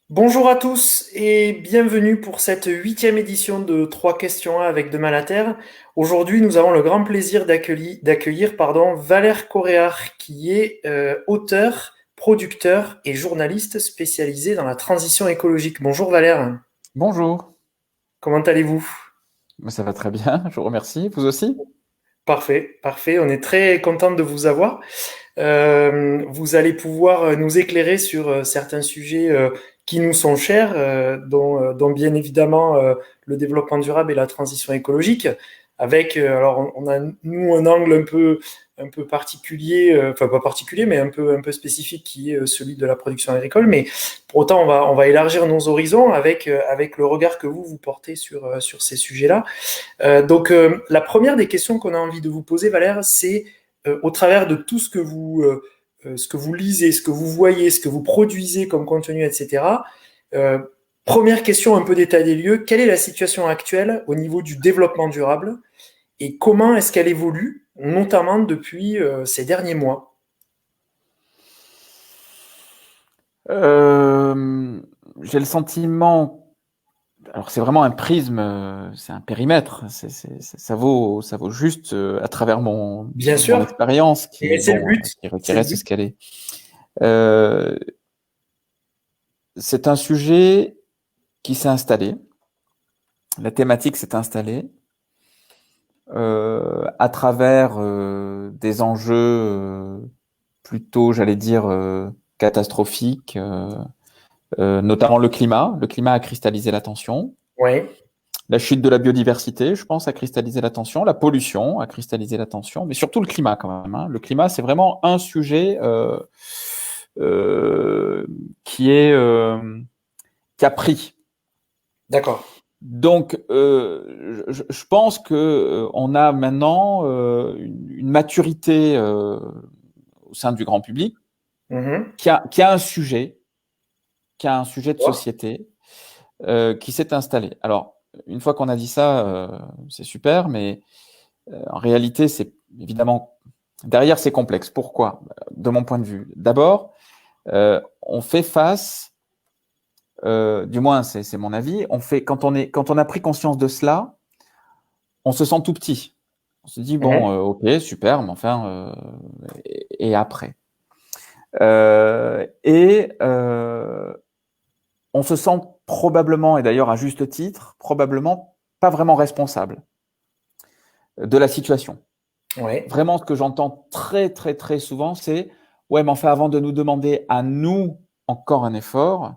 Bonjour à tous et bienvenue pour cette huitième édition de 3 questions avec Demain la Terre. Aujourd'hui, nous avons le grand plaisir d'accueillir Valère Coréard, qui est auteur, producteur et journaliste spécialisé dans la transition écologique. Bonjour Valère, Bonjour. comment allez-vous? Ça va très bien, je vous remercie. Vous aussi? Parfait, parfait. On est très content de vous avoir. Vous allez pouvoir nous éclairer sur certains sujets qui nous sont chers, dont bien évidemment le développement durable et la transition écologique, avec alors on a nous un angle un peu particulier, enfin pas particulier, mais un peu spécifique qui est celui de la production agricole. Mais pour autant, on va élargir nos horizons avec le regard que vous portez sur ces sujets-là. Donc, la première des questions qu'on a envie de vous poser, Valère, c'est au travers de tout ce que vous lisez, ce que vous voyez, ce que vous produisez comme contenu, etc. euh, Première question un peu d'état des lieux, quelle est la situation actuelle au niveau du développement durable et comment est-ce qu'elle évolue, notamment depuis ces derniers mois? Euh, j'ai le sentiment, alors c'est vraiment un prisme, c'est un périmètre, ça vaut juste à travers Bien mon sûr, expérience mais qui, c'est le bon, but. qui C'est le reste but. ce qu'elle est. Euh, c'est un sujet qui s'est installé, la thématique s'est installée à travers des enjeux plutôt, j'allais dire, catastrophiques. Notamment le climat. Le climat a cristallisé l'attention. Oui. La chute de la biodiversité, je pense, a cristallisé l'attention. La pollution a cristallisé l'attention, mais surtout le climat quand même, hein. Le climat, c'est vraiment un sujet euh, qui est qui a pris. D'accord. Donc, je pense que on a maintenant une maturité au sein du grand public Mhm. qui a un sujet, qui a un sujet de D'accord. société qui s'est installé. Alors, une fois qu'on a dit ça, c'est super, mais en réalité, c'est évidemment derrière, c'est complexe. Pourquoi? De mon point de vue. D'abord, on fait face, du moins c'est mon avis, on fait quand on a pris conscience de cela, on se sent tout petit. On se dit bon, Mhm. ok, super, mais enfin, et après. On se sent probablement, et d'ailleurs à juste titre, probablement pas vraiment responsable de la situation. Ouais. Vraiment, ce que j'entends très, très, très souvent, c'est ouais, mais enfin, avant de nous demander à nous encore un effort,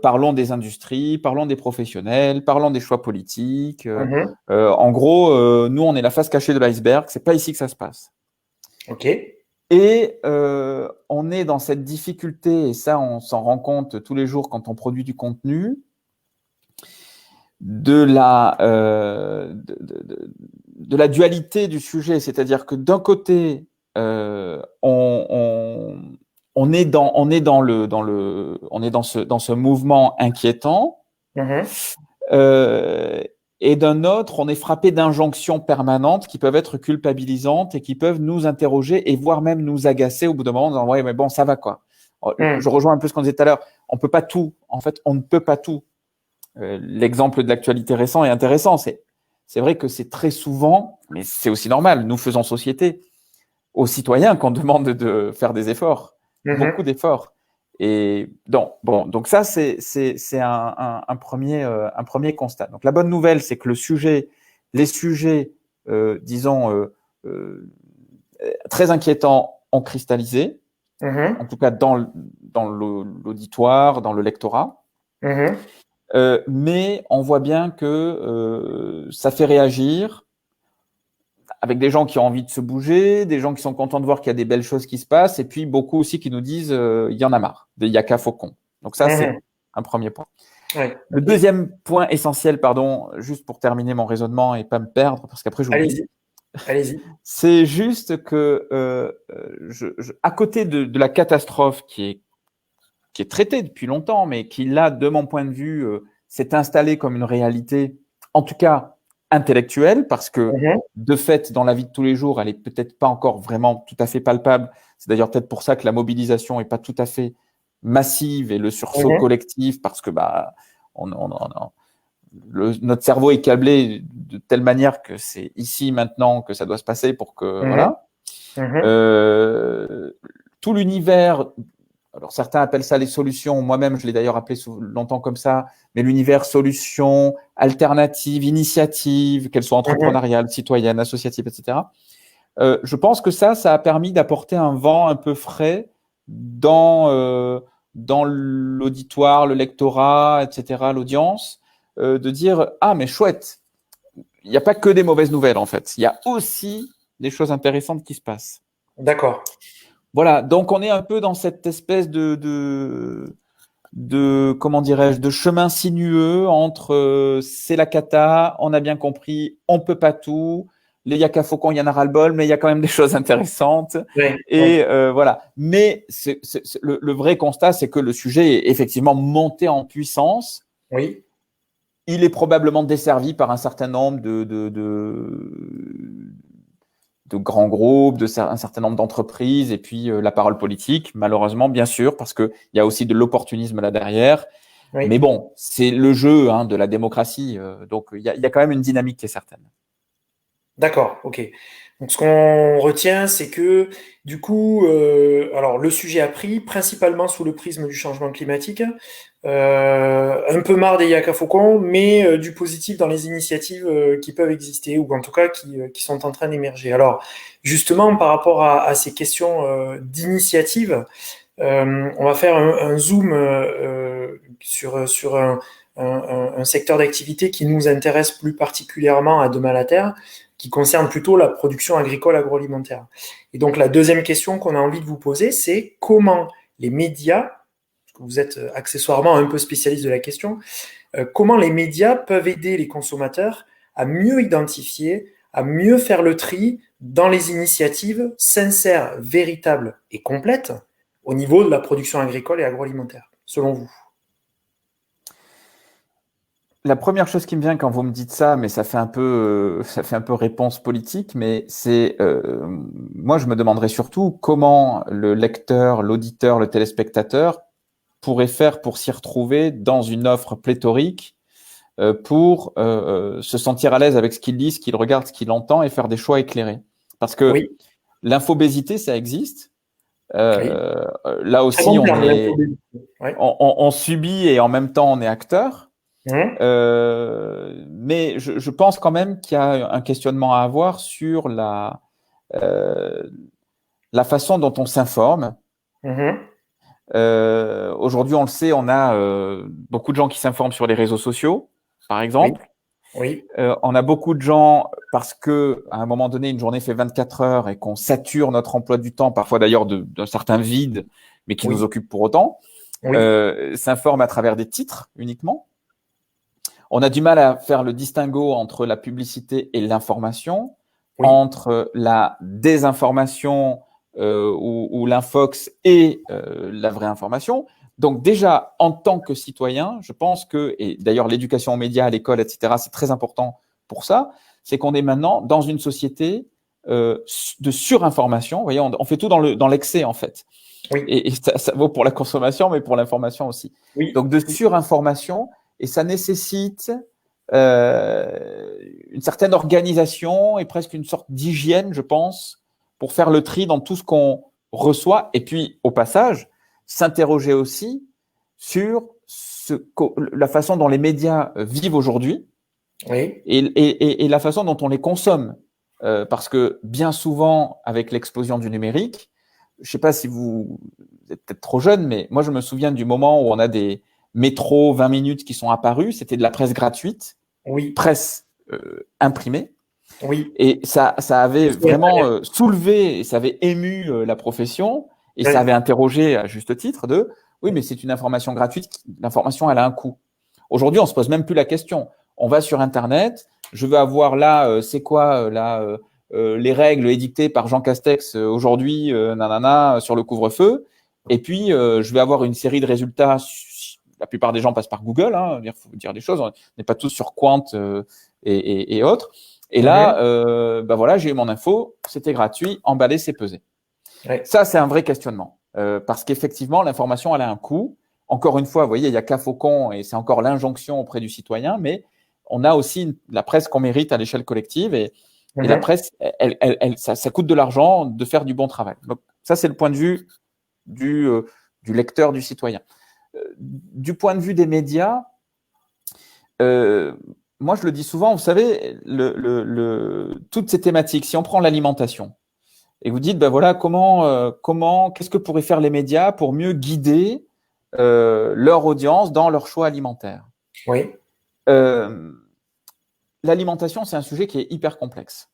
parlons des industries, parlons des professionnels, parlons des choix politiques. Mhm. En gros, nous, on est la face cachée de l'iceberg. C'est pas ici que ça se passe. Ok. Et on est dans cette difficulté, et ça, on s'en rend compte tous les jours quand on produit du contenu, de la dualité du sujet. C'est-à-dire que d'un côté, on est dans ce mouvement inquiétant, Mhm. euh, et d'un autre, on est frappé d'injonctions permanentes qui peuvent être culpabilisantes et qui peuvent nous interroger et voire même nous agacer au bout d'un moment en disant ouais, mais bon, ça va quoi. Je Mhm. rejoins un peu ce qu'on disait tout à l'heure. On peut pas tout. En fait, on ne peut pas tout. L'exemple de l'actualité récent est intéressant. C'est vrai que c'est très souvent, mais c'est aussi normal, nous faisons société, aux citoyens qu'on demande de faire des efforts, beaucoup Mhm. d'efforts. Et donc, bon, donc ça, c'est un premier constat. Donc la bonne nouvelle, c'est que les sujets, disons, très inquiétants ont cristallisé, en Mhm. tout cas dans l'auditoire, dans le lectorat. Mhm. Mais on voit bien que ça fait réagir avec des gens qui ont envie de se bouger, des gens qui sont contents de voir qu'il y a des belles choses qui se passent, et puis beaucoup aussi qui nous disent il y en a marre, il y a qu'à faucon. Donc ça, c'est Mhm. un premier point. Ouais, Le ok. deuxième point essentiel, pardon, juste pour terminer mon raisonnement et pas me perdre, parce qu'après j'oublie, Allez-y, allez-y. c'est juste que à côté de la catastrophe qui est traitée depuis longtemps, mais qui là, de mon point de vue, s'est installée comme une réalité, en tout cas intellectuelle, parce que Mhm. de fait, dans la vie de tous les jours, elle est peut-être pas encore vraiment tout à fait palpable. C'est d'ailleurs peut-être pour ça que la mobilisation est pas tout à fait massive et le sursaut Mhm. collectif parce que notre cerveau est câblé de telle manière que c'est ici maintenant que ça doit se passer pour que Mhm. voilà. Mhm. Euh, Tout l'univers, alors certains appellent ça les solutions, moi-même je l'ai d'ailleurs appelé longtemps comme ça, mais l'univers solutions, alternatives, initiatives, qu'elles soient Mhm. entrepreneuriales, citoyennes, associatives, etc. Je pense que ça a permis d'apporter un vent un peu frais dans l'auditoire, le lectorat, etc., l'audience, de dire ah mais chouette, il n'y a pas que des mauvaises nouvelles en fait, il y a aussi des choses intéressantes qui se passent. D'accord. Voilà, donc on est un peu dans cette espèce de comment dirais-je, de chemin sinueux entre c'est la cata, on a bien compris, on peut pas tout, les yaka faucons, il y en a ras-le-bol, mais il y a quand même des choses intéressantes. Oui, oui, Et voilà. Mais le vrai constat, c'est que le sujet est effectivement monté en puissance. oui. Il est probablement desservi par un certain nombre de grands groupes, un certain nombre d'entreprises, et puis la parole politique, malheureusement, bien sûr, parce qu'il y a aussi de l'opportunisme là derrière. Mais Oui. bon, c'est le jeu de la démocratie, donc il y a quand même une dynamique qui est certaine. D'accord, ok. Donc ce qu'on retient, c'est que du coup, alors le sujet a pris principalement sous le prisme du changement climatique, un peu marre des yaka faucons, mais du positif dans les initiatives qui peuvent exister ou en tout cas qui sont en train d'émerger. Alors justement, par rapport à ces questions d'initiative, on va faire un zoom sur un secteur d'activité qui nous intéresse plus particulièrement à Demain la Terre, qui concerne plutôt la production agricole agroalimentaire. Et donc la deuxième question qu'on a envie de vous poser, c'est comment les médias, parce que vous êtes accessoirement un peu spécialiste de la question, comment les médias peuvent aider les consommateurs à mieux identifier, à mieux faire le tri dans les initiatives sincères, véritables et complètes au niveau de la production agricole et agroalimentaire, selon vous? La première chose qui me vient quand vous me dites ça, mais ça fait un peu réponse politique, mais c'est moi je me demanderais surtout comment le lecteur, l'auditeur, le téléspectateur pourrait faire pour s'y retrouver dans une offre pléthorique pour se sentir à l'aise avec ce qu'il lit, ce qu'il regarde, ce qu'il entend et faire des choix éclairés. Parce que Oui, l'infobésité, ça existe. oui. Là Très aussi, bon terme, l'infobésité. Oui. on subit et en même temps on est acteur. Mmh. Mais je pense quand même qu'il y a un questionnement à avoir sur euh, la façon dont on s'informe. Mmh. Aujourd'hui, on le sait, on a beaucoup de gens qui s'informent sur les réseaux sociaux, par Oui, exemple. oui, On a beaucoup de gens parce que à un moment donné, une journée fait 24 heures et qu'on sature notre emploi du temps, parfois d'ailleurs d'un certain vide, mais qui nous oui, occupe pour autant, oui, s'informent à travers des titres uniquement. On a du mal à faire le distinguo entre la publicité et l'information, oui. entre la désinformation ou l'infox et la vraie information. Donc déjà, en tant que citoyen, je pense que, et d'ailleurs l'éducation aux médias à l'école, etc., c'est très important pour ça, c'est qu'on est maintenant dans une société de surinformation. Vous voyez, on fait tout dans l'excès en fait. Oui, Et ça vaut pour la consommation, mais pour l'information aussi. oui, Donc de oui, surinformation, et ça nécessite une certaine organisation et presque une sorte d'hygiène, je pense, pour faire le tri dans tout ce qu'on reçoit. Et puis, au passage, s'interroger aussi sur la façon dont les médias vivent aujourd'hui oui, et la façon dont on les consomme. Parce que bien souvent, avec l'explosion du numérique, je ne sais pas si vous êtes peut-être trop jeune, mais moi, je me souviens du moment où on a des métros 20 minutes qui sont apparus. C'était de la presse gratuite, oui, presse imprimée. oui. Et ça avait Je suis vraiment installé. soulevé, et ça avait ému la profession, et ça Oui, avait interrogé à juste titre de, oui, mais c'est une information gratuite, l'information, elle a un coût. Aujourd'hui, on se pose même plus la question. On va sur Internet, je veux avoir là, c'est quoi là, les règles édictées par Jean Castex aujourd'hui, nanana, sur le couvre-feu, et puis je vais avoir une série de résultats. La plupart des gens passent par Google, il faut dire des choses. On n'est pas tous sur Quant et autres. Et là, mhm, bah voilà, j'ai eu mon info, c'était gratuit, emballé, c'est pesé. oui, Ça, c'est un vrai questionnement. parce qu'effectivement, l'information, elle a un coût. Encore une fois, vous voyez, il n'y a qu'à Faucon et c'est encore l'injonction auprès du citoyen, mais on a aussi la presse qu'on mérite à l'échelle collective et la presse, ça coûte de l'argent de faire du bon travail. Donc, ça, c'est le point de vue du lecteur, du citoyen. Du point de vue des médias, moi, je le dis souvent, vous savez, toutes ces thématiques, si on prend l'alimentation et vous dites, ben voilà, qu'est-ce que pourraient faire les médias pour mieux guider leur audience dans leur choix alimentaire. Oui. L'alimentation, c'est un sujet qui est hyper complexe.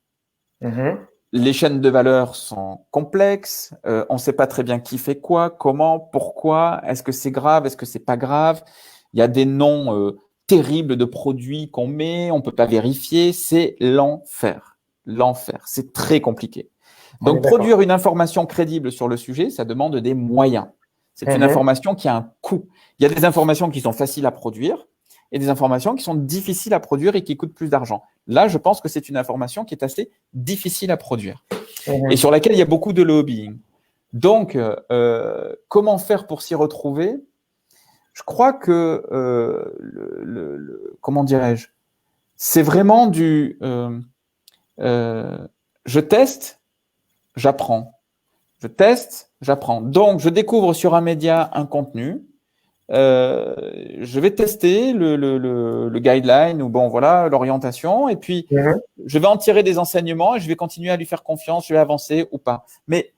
Les chaînes de valeur sont complexes. On ne sait pas très bien qui fait quoi, comment, pourquoi. Est-ce que c'est grave? Est-ce que c'est pas grave? Il y a des noms terribles de produits qu'on met. On peut pas vérifier. C'est l'enfer. L'enfer. C'est très compliqué. Donc, produire une information crédible sur le sujet, ça demande des moyens. C'est une information qui a un coût. Il y a des informations qui sont faciles à produire et des informations qui sont difficiles à produire et qui coûtent plus d'argent. Là, je pense que c'est une information qui est assez difficile à produire et sur laquelle il y a beaucoup de lobbying. Donc, comment faire pour s'y retrouver? Je crois que, comment dirais-je, c'est vraiment je teste, j'apprends. Je teste, j'apprends. Donc, je découvre sur un média un contenu. Je vais tester le guideline ou bon voilà l'orientation et puis je vais en tirer des enseignements et je vais continuer à lui faire confiance, je vais avancer ou pas. Mais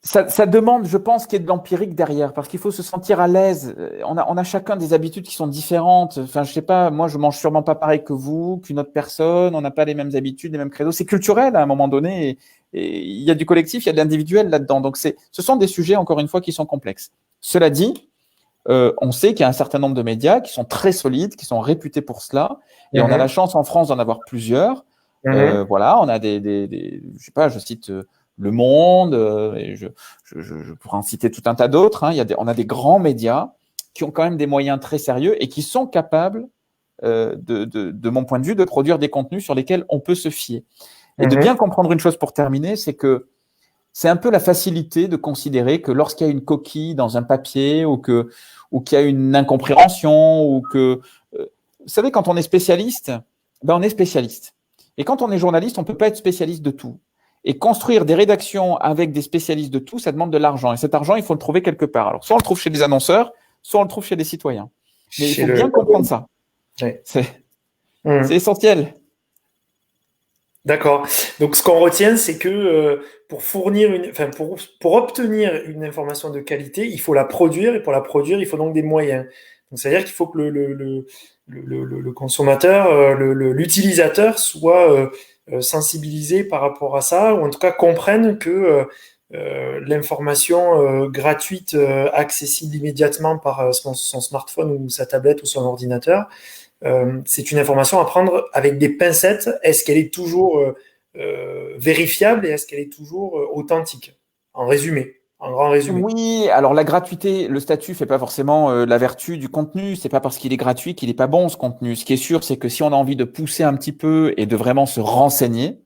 ça demande, je pense, qu'il y ait de l'empirique derrière, parce qu'il faut se sentir à l'aise. On a chacun des habitudes qui sont différentes. Enfin, je sais pas, moi, je mange sûrement pas pareil que vous, qu'une autre personne. On n'a pas les mêmes habitudes, les mêmes credos. C'est culturel à un moment donné. Et il y a du collectif, il y a de l'individuel là-dedans. Donc, ce sont des sujets, encore une fois, qui sont complexes. Cela dit, on sait qu'il y a un certain nombre de médias qui sont très solides, qui sont réputés pour cela. Et on a la chance en France d'en avoir plusieurs. Voilà, on a je sais pas, je cite Le Monde, et je pourrais en citer tout un tas d'autres. Hein. On a des grands médias qui ont quand même des moyens très sérieux et qui sont capables, de mon point de vue, de produire des contenus sur lesquels on peut se fier. Et de bien comprendre une chose pour terminer, c'est que c'est un peu la facilité de considérer que lorsqu'il y a une coquille dans un papier ou qu'il y a une incompréhension ou que… vous savez, quand on est spécialiste, ben on est spécialiste. Et quand on est journaliste, on ne peut pas être spécialiste de tout. Et construire des rédactions avec des spécialistes de tout, ça demande de l'argent. Et cet argent, il faut le trouver quelque part. Alors, soit on le trouve chez des annonceurs, soit on le trouve chez des citoyens. Mais il faut bien comprendre ça. Oui. C'est essentiel. D'accord. Donc, ce qu'on retient, c'est que pour pour obtenir une information de qualité, il faut la produire, et pour la produire, il faut donc des moyens. Donc, c'est-à-dire qu'il faut que le consommateur, l'utilisateur soit sensibilisé par rapport à ça, ou en tout cas comprenne que l'information gratuite, accessible immédiatement par son smartphone ou sa tablette ou son ordinateur, c'est une information à prendre avec des pincettes. Est-ce qu'elle est toujours vérifiable et est-ce qu'elle est toujours authentique? En résumé, en grand résumé. Oui, alors la gratuité, le statut fait pas forcément la vertu du contenu. C'est pas parce qu'il est gratuit qu'il est pas bon, ce contenu. Ce qui est sûr, c'est que si on a envie de pousser un petit peu et de vraiment se renseigner,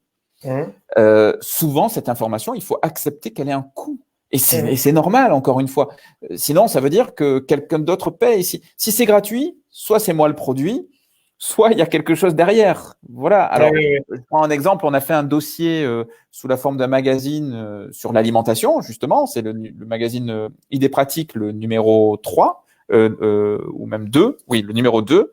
souvent cette information, il faut accepter qu'elle ait un coût. Et c'est normal, encore une fois. Sinon, ça veut dire que quelqu'un d'autre paye. Si c'est gratuit, soit c'est moi le produit, soit il y a quelque chose derrière. Voilà. Alors, je prends un exemple. On a fait un dossier sous la forme d'un magazine sur l'alimentation, justement. C'est le magazine Idées pratiques, le numéro 3, ou même 2. Oui, le numéro 2.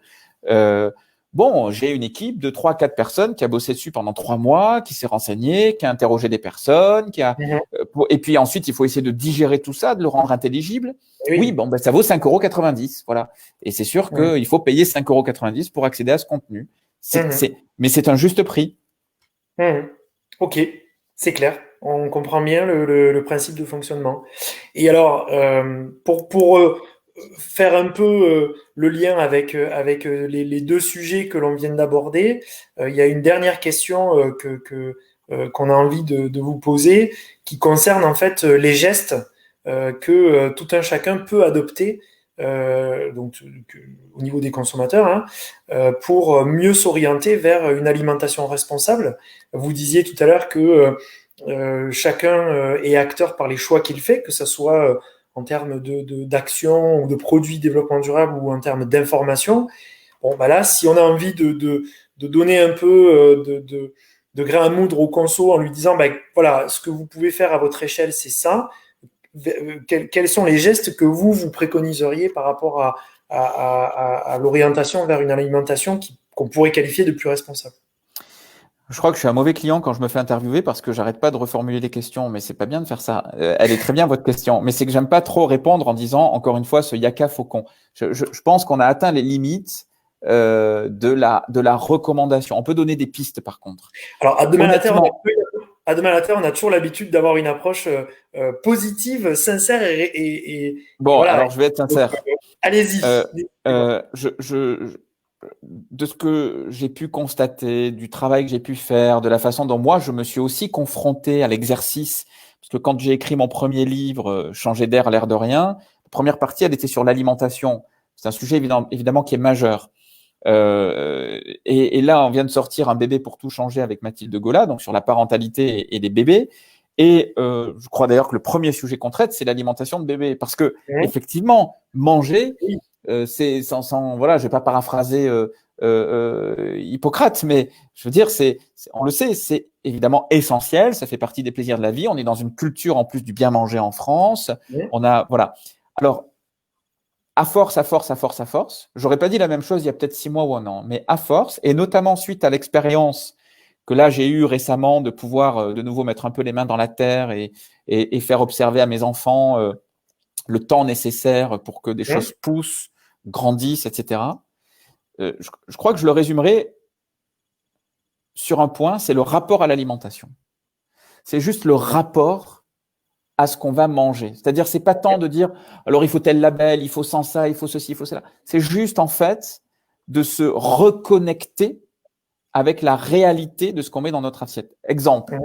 Bon, j'ai une équipe de 3-4 personnes qui a bossé dessus pendant 3 mois, qui s'est renseignée, qui a interrogé des personnes, et puis ensuite, il faut essayer de digérer tout ça, de le rendre intelligible. Oui, bon, ben, ça vaut 5,90 €. Voilà. Et c'est sûr qu'il faut payer 5,90 € pour accéder à ce contenu. Mais c'est un juste prix. Ok, c'est clair. On comprend bien le principe de fonctionnement. Et alors, pour faire un peu le lien avec les deux sujets que l'on vient d'aborder, il y a une dernière question qu'on a envie de vous poser, qui concerne en fait les gestes que tout un chacun peut adopter, au niveau des consommateurs, hein, pour mieux s'orienter vers une alimentation responsable. Vous disiez tout à l'heure que chacun est acteur par les choix qu'il fait, que ce soit en termes d'action ou de produits développement durable ou en termes d'information. Bon, bah là, si on a envie de donner un peu de grain à moudre au conso en lui disant, bah, voilà, ce que vous pouvez faire à votre échelle, c'est ça. Quels sont les gestes que vous préconiseriez par rapport à l'orientation vers une alimentation qu'on pourrait qualifier de plus responsable? Je crois que je suis un mauvais client quand je me fais interviewer parce que j'arrête pas de reformuler les questions, mais c'est pas bien de faire ça. Elle est très bien votre question, mais c'est que j'aime pas trop répondre en disant encore une fois ce yaka faucon. Je pense qu'on a atteint les limites de la recommandation. On peut donner des pistes par contre. Alors, Honnêtement, à demain matin, on a toujours l'habitude d'avoir une approche positive, sincère et bon, voilà. alors je vais être Donc, sincère. allez-y. Euh, de ce que j'ai pu constater, du travail que j'ai pu faire, de la façon dont moi je me suis aussi confronté à l'exercice, parce que quand j'ai écrit mon premier livre, Changer d'air, l'air de rien, la première partie, elle était sur l'alimentation. C'est un sujet évidemment qui est majeur. Et là, on vient de sortir un bébé pour tout changer avec Mathilde Gola, donc sur la parentalité et les bébés. Et je crois d'ailleurs que le premier sujet qu'on traite, c'est l'alimentation de bébé, parce que Hein. effectivement, manger, Oui. c'est voilà, je vais pas paraphraser Hippocrate, mais je veux dire, on le sait, c'est évidemment essentiel, ça fait partie des plaisirs de la vie. On est dans une culture en plus du bien manger en France. Hein. On a, voilà. Alors, à force, j'aurais pas dit la même chose il y a peut-être 6 mois ou un an, mais à force, et notamment suite à l'expérience que là j'ai eue récemment de pouvoir de nouveau mettre un peu les mains dans la terre et faire observer à mes enfants le temps nécessaire pour que des Hein. choses poussent, grandissent, etc. Je crois que je le résumerai sur un point, c'est le rapport à l'alimentation. C'est juste le rapport à ce qu'on va manger. C'est-à-dire, c'est pas tant de dire, alors il faut tel label, il faut sans ça, il faut ceci, il faut cela. C'est juste, en fait, de se reconnecter avec la réalité de ce qu'on met dans notre assiette. Exemple, Hein.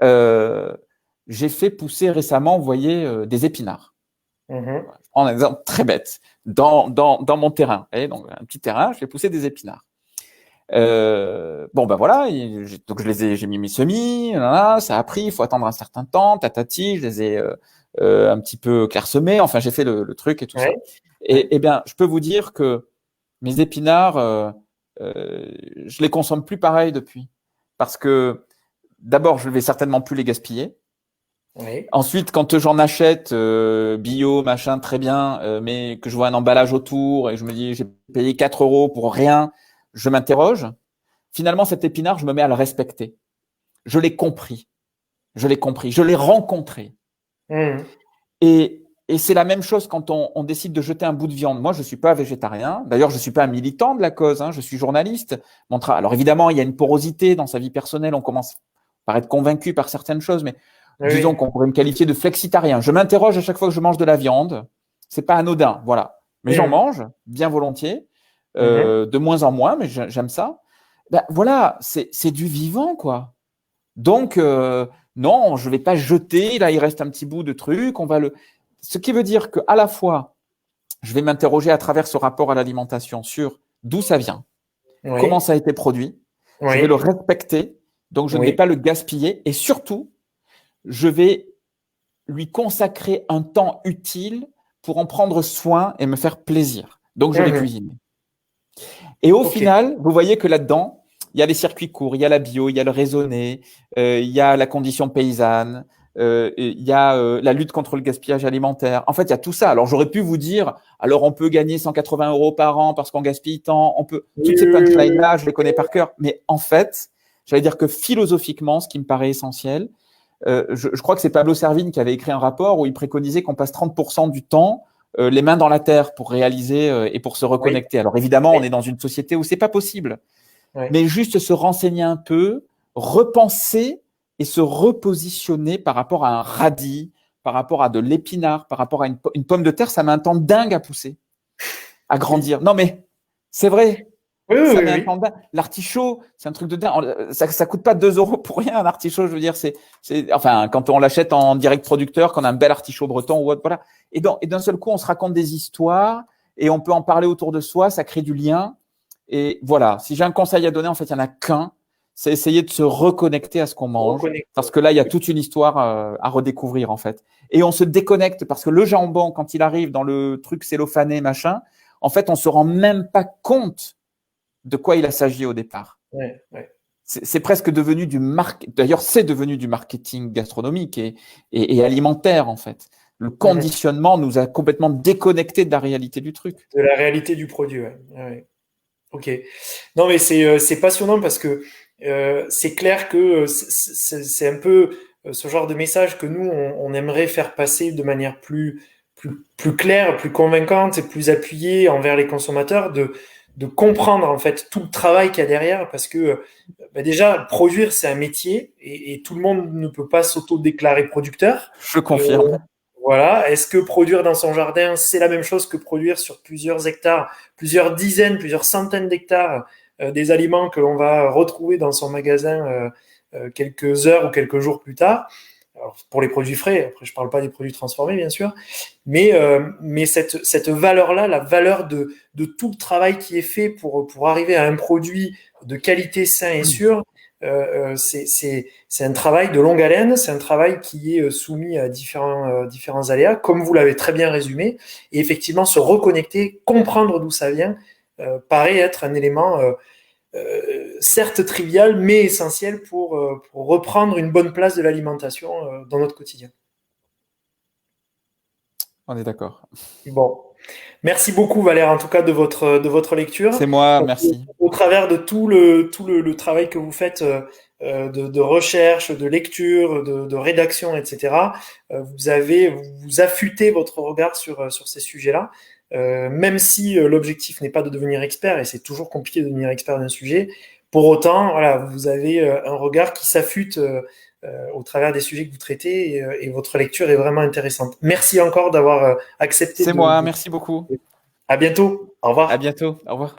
euh, j'ai fait pousser récemment, vous voyez, des épinards. Hein. Je prends un exemple très bête. Dans mon terrain, et donc un petit terrain, je fais pousser des épinards. Bon ben voilà, donc j'ai mis mes semis, là, ça a pris, il faut attendre un certain temps, tatati, je les ai un petit peu clairsemés, enfin j'ai fait le truc et tout Ouais. ça. Et bien, je peux vous dire que mes épinards, je les consomme plus pareil depuis, parce que d'abord je vais certainement plus les gaspiller. Ouais. Ensuite, quand j'en achète bio, machin, très bien, mais que je vois un emballage autour et je me dis j'ai payé 4 euros pour rien, je m'interroge. Finalement, cet épinard, je me mets à le respecter. Je l'ai compris. Je l'ai compris. Je l'ai rencontré. Hein. Et c'est la même chose quand on décide de jeter un bout de viande. Moi, je ne suis pas végétarien. D'ailleurs, je ne suis pas un militant de la cause. Hein. Je suis journaliste. Alors, évidemment, il y a une porosité dans sa vie personnelle. On commence par être convaincu par certaines choses, mais Oui, disons oui. qu'on pourrait me qualifier de flexitarien. Je m'interroge à chaque fois que je mange de la viande. C'est pas anodin, voilà. Mais j'en Hein. mange bien volontiers, Hein. de moins en moins, mais j'aime ça. Ben, voilà, c'est du vivant, quoi. Donc, non, je ne vais pas jeter. Là, il reste un petit bout de truc. Ce qui veut dire qu'à la fois, je vais m'interroger à travers ce rapport à l'alimentation sur d'où ça vient, comment Oui. ça a été produit. Je vais le Oui. respecter. Donc, je ne vais Oui. pas le gaspiller. Et surtout, je vais lui consacrer un temps utile pour en prendre soin et me faire plaisir. Donc, je vais Hein. cuisiner. Et au Ok. final, vous voyez que là-dedans, il y a les circuits courts, il y a la bio, il y a le raisonné, il y a la condition paysanne, il y a la lutte contre le gaspillage alimentaire. En fait, il y a tout ça. Alors, j'aurais pu vous dire, alors on peut gagner 180 euros par an parce qu'on gaspille tant, on peut, Oui, toutes ces oui, oui, punchlines-là, je les connais par cœur. Mais en fait, j'allais dire que philosophiquement, ce qui me paraît essentiel, je crois que c'est Pablo Servigne qui avait écrit un rapport où il préconisait qu'on passe 30% du temps les mains dans la terre pour réaliser et pour se oui, reconnecter. Alors évidemment, oui, on est dans une société où c'est pas possible, oui. mais juste se renseigner un peu, repenser et se repositionner par rapport à un radis, par rapport à de l'épinard, par rapport à une pomme de terre, ça met un temps dingue à pousser, à Oui, grandir. Non mais c'est vrai, oui, ça oui, met un oui. temps dingue. L'artichaut, c'est un truc de dingue. Ça coûte pas 2 euros pour rien, un artichaut. Je veux dire, enfin, quand on l'achète en direct producteur, qu'on a un bel artichaut breton ou autre, voilà. Et d'un seul coup, on se raconte des histoires et on peut en parler autour de soi. Ça crée du lien. Et voilà. Si j'ai un conseil à donner, en fait, il y en a qu'un. c'est essayer de se reconnecter à ce qu'on mange, parce que là, il y a toute une histoire à redécouvrir en fait. Et on se déconnecte parce que le jambon, quand il arrive dans le truc cellophané, machin, en fait, on se rend même pas compte de quoi il a s'agi au départ. Ouais, ouais. C'est presque devenu d'ailleurs, c'est devenu du marketing gastronomique et alimentaire en fait. Le conditionnement nous a complètement déconnectés de la réalité du truc. De la réalité du produit, ouais. Ouais. Ok. Non, mais c'est passionnant parce que c'est clair que c'est un peu ce genre de message que nous, on aimerait faire passer de manière plus claire, plus convaincante et plus appuyée envers les consommateurs, de comprendre en fait tout le travail qu'il y a derrière parce que déjà, produire, c'est un métier et tout le monde ne peut pas s'auto-déclarer producteur. Je confirme. Voilà. Est-ce que produire dans son jardin, c'est la même chose que produire sur plusieurs hectares, plusieurs dizaines, plusieurs centaines d'hectares, des aliments que l'on va retrouver dans son magasin quelques heures ou quelques jours plus tard? Alors, pour les produits frais, après je parle pas des produits transformés bien sûr, mais cette valeur-là, la valeur de tout le travail qui est fait pour arriver à un produit de qualité sain et sûr, c'est un travail de longue haleine, c'est un travail qui est soumis à différents aléas, comme vous l'avez très bien résumé, et effectivement se reconnecter, comprendre d'où ça vient, paraît être un élément certes trivial, mais essentiel pour reprendre une bonne place de l'alimentation dans notre quotidien. On est d'accord. Bon. Merci beaucoup Valère en tout cas de votre lecture. C'est moi, merci. Au travers de tout le travail que vous faites de recherche, de lecture, de rédaction, etc. Vous affûtez votre regard sur ces sujets-là. Même si l'objectif n'est pas de devenir expert, et c'est toujours compliqué de devenir expert d'un sujet, pour autant, voilà, vous avez un regard qui s'affûte au travers des sujets que vous traitez et votre lecture est vraiment intéressante. Merci encore d'avoir accepté C'est moi, merci beaucoup. À bientôt. Au revoir. À bientôt. Au revoir.